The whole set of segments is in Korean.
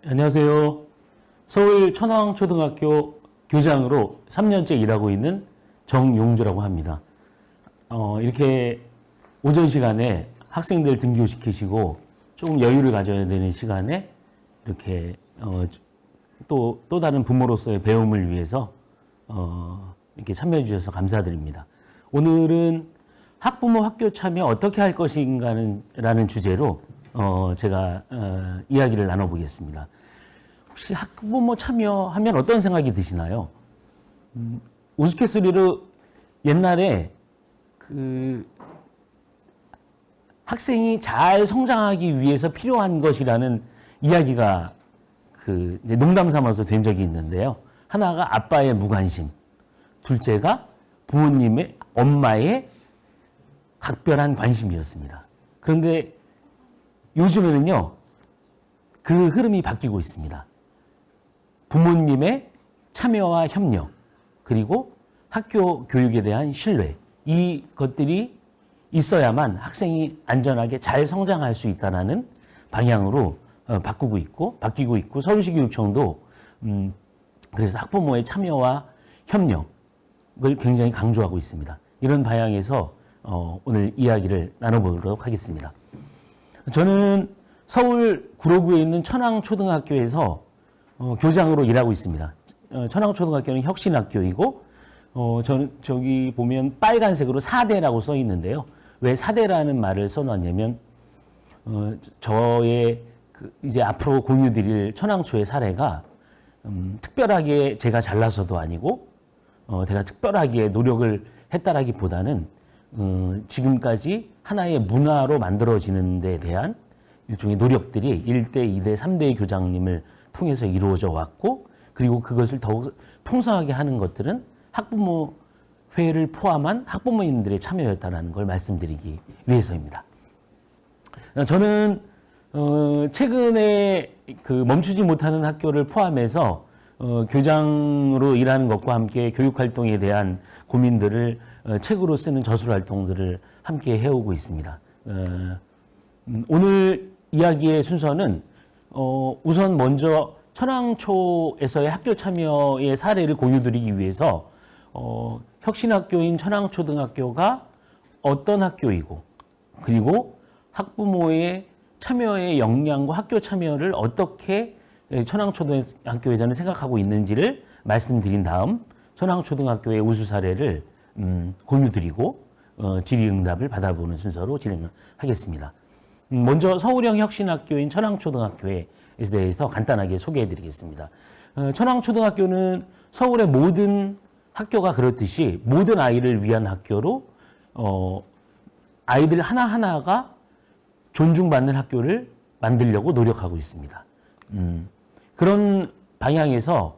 안녕하세요. 서울 천왕초등학교 교장으로 3년째 일하고 있는 정용주라고 합니다. 이렇게 오전 시간에 학생들 등교시키시고 조금 여유를 가져야 되는 시간에 이렇게 또 다른 부모로서의 배움을 위해서 이렇게 참여해 주셔서 감사드립니다. 오늘은 학부모 학교 참여 어떻게 할 것인가라는 주제로 제가 이야기를 나눠보겠습니다. 혹시 학부모 참여하면 어떤 생각이 드시나요? 우스갯소리로 옛날에 학생이 잘 성장하기 위해서 필요한 것이라는 이야기가 이제 농담 삼아서 된 적이 있는데요. 하나가 아빠의 무관심, 둘째가 부모님의, 엄마의 각별한 관심이었습니다. 그런데 요즘에는요, 그 흐름이 바뀌고 있습니다. 부모님의 참여와 협력, 그리고 학교 교육에 대한 신뢰, 이 것들이 있어야만 학생이 안전하게 잘 성장할 수 있다는 방향으로 바뀌고 있고, 서울시 교육청도 그래서 학부모의 참여와 협력을 굉장히 강조하고 있습니다. 이런 방향에서 오늘 이야기를 나눠보도록 하겠습니다. 저는 서울 구로구에 있는 천왕초등학교에서 교장으로 일하고 있습니다. 천왕초등학교는 혁신학교이고, 저는 저기 보면 빨간색으로 4대라고 써 있는데요. 왜 4대라는 말을 써놨냐면, 저의 이제 앞으로 공유드릴 천왕초의 사례가, 특별하게 제가 잘나서도 아니고, 제가 특별하게 노력을 했다라기보다는, 지금까지 하나의 문화로 만들어지는 데 대한 일종의 노력들이 1대, 2대, 3대의 교장님을 통해서 이루어져 왔고, 그리고 그것을 더욱 풍성하게 하는 것들은 학부모 회를 포함한 학부모님들의 참여였다는 걸 말씀드리기 위해서입니다. 저는 최근에 멈추지 못하는 학교를 포함해서 교장으로 일하는 것과 함께 교육활동에 대한 고민들을 책으로 쓰는 저술활동들을 함께 해오고 있습니다. 오늘 이야기의 순서는 우선 먼저 천왕초에서의 학교 참여의 사례를 공유드리기 위해서 혁신학교인 천왕초등학교가 어떤 학교이고, 그리고 학부모의 참여의 역량과 학교 참여를 어떻게 천왕초등학교에서는 생각하고 있는지를 말씀드린 다음 천왕초등학교의 우수 사례를 공유드리고 질의응답을 받아보는 순서로 진행하겠습니다. 먼저 서울형 혁신학교인 천왕초등학교에 대해서 간단하게 소개해드리겠습니다. 천왕초등학교는 서울의 모든 학교가 그렇듯이 모든 아이를 위한 학교로 아이들 하나하나가 존중받는 학교를 만들려고 노력하고 있습니다. 그런 방향에서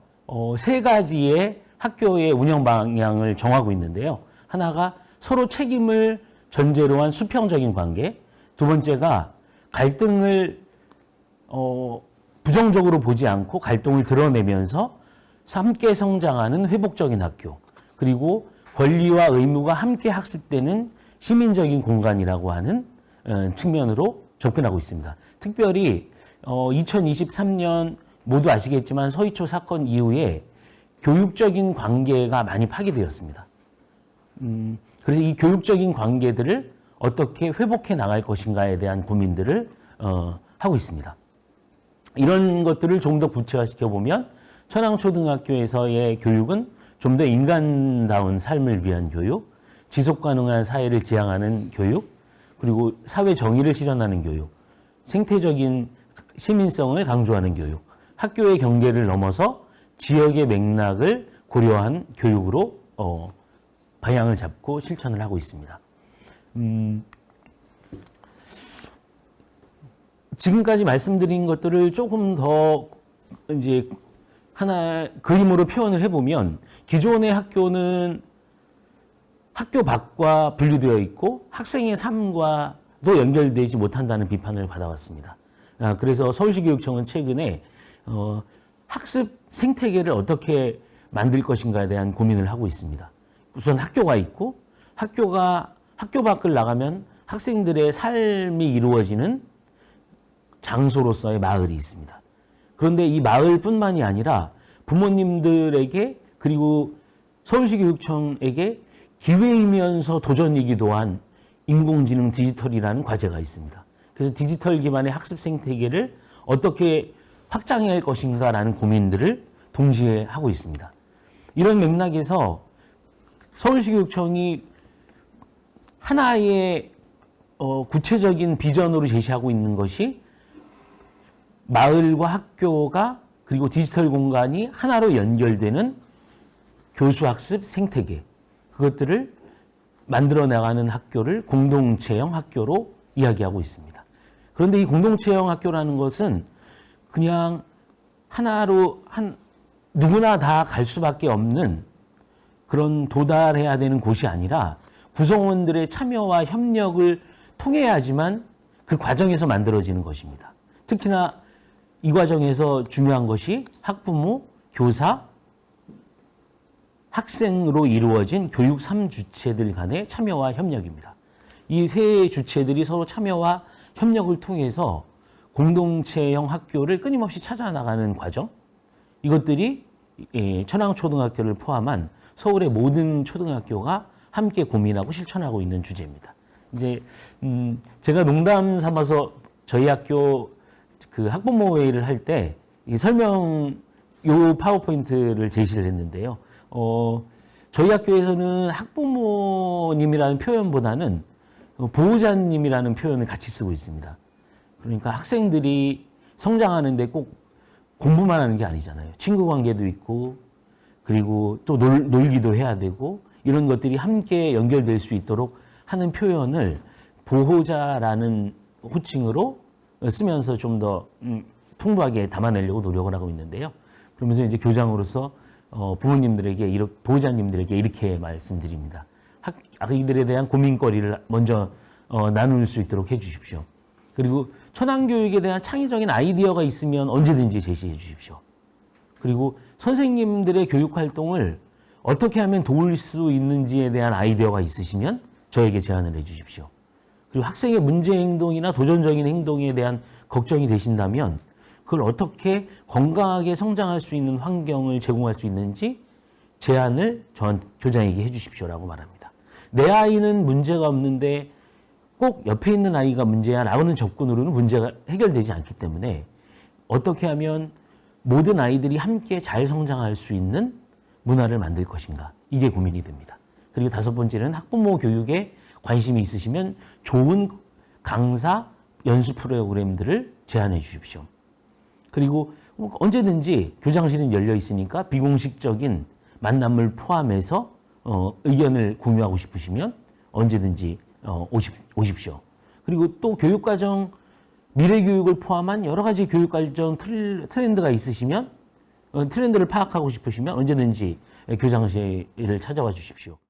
세 가지의 학교의 운영 방향을 정하고 있는데요. 하나가 서로 책임을 전제로 한 수평적인 관계, 두 번째가 갈등을 부정적으로 보지 않고 갈등을 드러내면서 함께 성장하는 회복적인 학교, 그리고 권리와 의무가 함께 학습되는 시민적인 공간이라고 하는 측면으로 접근하고 있습니다. 특별히 2023년 모두 아시겠지만 서희초 사건 이후에 교육적인 관계가 많이 파괴되었습니다. 그래서 이 교육적인 관계들을 어떻게 회복해 나갈 것인가에 대한 고민들을 하고 있습니다. 이런 것들을 좀 더 구체화시켜 보면 천왕초등학교에서의 교육은 좀 더 인간다운 삶을 위한 교육, 지속 가능한 사회를 지향하는 교육, 그리고 사회 정의를 실현하는 교육, 생태적인 시민성을 강조하는 교육, 학교의 경계를 넘어서 지역의 맥락을 고려한 교육으로 방향을 잡고 실천을 하고 있습니다. 지금까지 말씀드린 것들을 조금 더 이제 하나 그림으로 표현을 해보면, 기존의 학교는 학교 밖과 분리되어 있고 학생의 삶과도 연결되지 못한다는 비판을 받아왔습니다. 그래서 서울시 교육청은 최근에 학습 생태계를 어떻게 만들 것인가에 대한 고민을 하고 있습니다. 우선 학교가 있고, 학교 밖을 나가면 학생들의 삶이 이루어지는 장소로서의 마을이 있습니다. 그런데 이 마을뿐만이 아니라 부모님들에게 그리고 서울시 교육청에게 기회이면서 도전이기도 한 인공지능 디지털이라는 과제가 있습니다. 그래서 디지털 기반의 학습 생태계를 어떻게 확장해야 할 것인가라는 고민들을 동시에 하고 있습니다. 이런 맥락에서 서울시 교육청이 하나의 구체적인 비전으로 제시하고 있는 것이 마을과 학교가 그리고 디지털 공간이 하나로 연결되는 교수학습 생태계, 그것들을 만들어 나가는 학교를 공동체형 학교로 이야기하고 있습니다. 그런데 이 공동체형 학교라는 것은 그냥 하나로 누구나 다 갈 수밖에 없는 그런 도달해야 되는 곳이 아니라 구성원들의 참여와 협력을 통해야지만 그 과정에서 만들어지는 것입니다. 특히나 이 과정에서 중요한 것이 학부모, 교사, 학생으로 이루어진 교육 3주체들 간의 참여와 협력입니다. 이 세 주체들이 서로 참여와 협력을 통해서 공동체형 학교를 끊임없이 찾아나가는 과정, 이것들이 천왕초등학교를 포함한 서울의 모든 초등학교가 함께 고민하고 실천하고 있는 주제입니다. 이제 제가 농담 삼아서 저희 학교 그 학부모 회의를 할 때 이 설명 요 파워포인트를 제시를 했는데요. 저희 학교에서는 학부모님이라는 표현보다는 보호자님이라는 표현을 같이 쓰고 있습니다. 그러니까 학생들이 성장하는데 꼭 공부만 하는 게 아니잖아요. 친구 관계도 있고, 그리고 또 놀기도 해야 되고, 이런 것들이 함께 연결될 수 있도록 하는 표현을 보호자라는 호칭으로 쓰면서 좀 더 풍부하게 담아내려고 노력을 하고 있는데요. 그러면서 이제 교장으로서 부모님들에게, 보호자님들에게 이렇게 말씀드립니다. 아이들에 대한 고민거리를 먼저 나눌 수 있도록 해주십시오. 그리고 천안교육에 대한 창의적인 아이디어가 있으면 언제든지 제시해 주십시오. 그리고 선생님들의 교육활동을 어떻게 하면 도울 수 있는지에 대한 아이디어가 있으시면 저에게 제안을 해 주십시오. 그리고 학생의 문제 행동이나 도전적인 행동에 대한 걱정이 되신다면 그걸 어떻게 건강하게 성장할 수 있는 환경을 제공할 수 있는지 제안을 교장에게 해 주십시오라고 말합니다. 내 아이는 문제가 없는데 꼭 옆에 있는 아이가 문제야라고는 접근으로는 문제가 해결되지 않기 때문에 어떻게 하면 모든 아이들이 함께 잘 성장할 수 있는 문화를 만들 것인가, 이게 고민이 됩니다. 그리고 다섯 번째는 학부모 교육에 관심이 있으시면 좋은 강사, 연수 프로그램들을 제안해 주십시오. 그리고 언제든지 교장실은 열려 있으니까 비공식적인 만남을 포함해서 의견을 공유하고 싶으시면 언제든지 오십시오. 그리고 또 교육과정, 미래교육을 포함한 여러 가지 교육과정 트렌드가 있으시면, 트렌드를 파악하고 싶으시면 언제든지 교장실을 찾아와 주십시오.